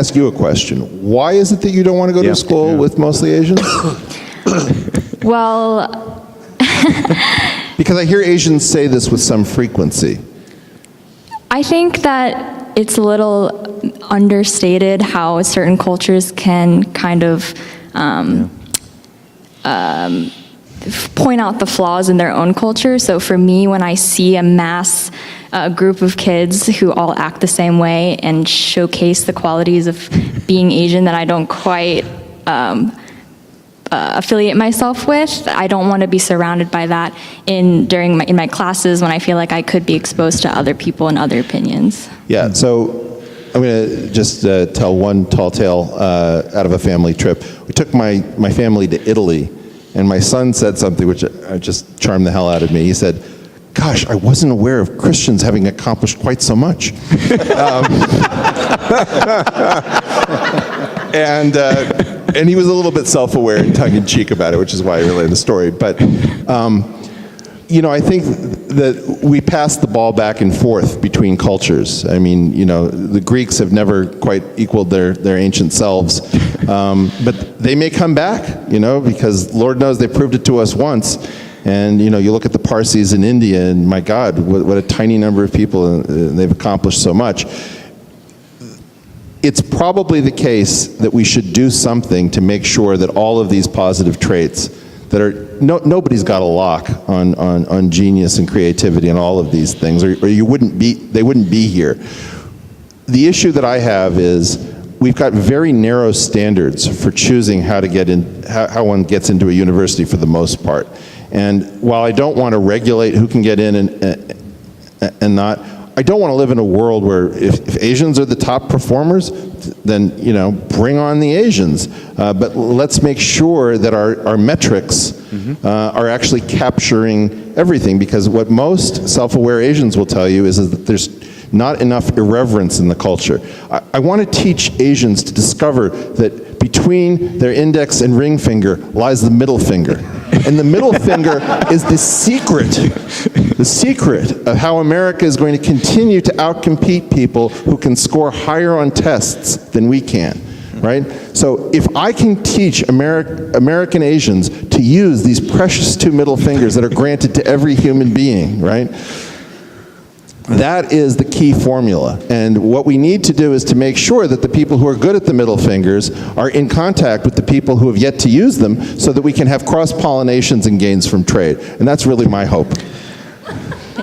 ask you a question. Why is it that you don't want to go to school with mostly Asians? Well, because I hear Asians say this with some frequency. I think that it's a little understated how certain cultures can kind of point out the flaws in their own culture. So for me, when I see a mass group of kids who all act the same way and showcase the qualities of being Asian that I don't quite affiliate myself with, I don't want to be surrounded by that in my classes when I feel like I could be exposed to other people and other opinions. Yeah, so I'm going to just tell one tall tale out of a family trip. We took my family to Italy, and my son said something which just charmed the hell out of me. He said, "Gosh, I wasn't aware of Christians having accomplished quite so much." And he was a little bit self-aware and tongue-in-cheek about it, which is why I relayed the story. But, I think that we pass the ball back and forth between cultures. I mean, the Greeks have never quite equaled their ancient selves. But they may come back, because Lord knows they proved it to us once. And, you look at the Parsis in India, and my God, what a tiny number of people, and they've accomplished so much. It's probably the case that we should do something to make sure that all of these positive traits that are, nobody's got a lock on genius and creativity and all of these things, or they wouldn't be here. The issue that I have is we've got very narrow standards for choosing how one gets into a university for the most part. And while I don't want to regulate who can get in and not, I don't want to live in a world where if Asians are the top performers, then, bring on the Asians. But let's make sure that our metrics are actually capturing everything, because what most self-aware Asians will tell you is that there's not enough irreverence in the culture. I want to teach Asians to discover that between their index and ring finger lies the middle finger. And the middle finger is the secret of how America is going to continue to outcompete people who can score higher on tests than we can, right? So if I can teach American Asians to use these precious two middle fingers that are granted to every human being, right? That is the key formula. And what we need to do is to make sure that the people who are good at the middle fingers are in contact with the people who have yet to use them, so that we can have cross-pollinations and gains from trade. And that's really my hope.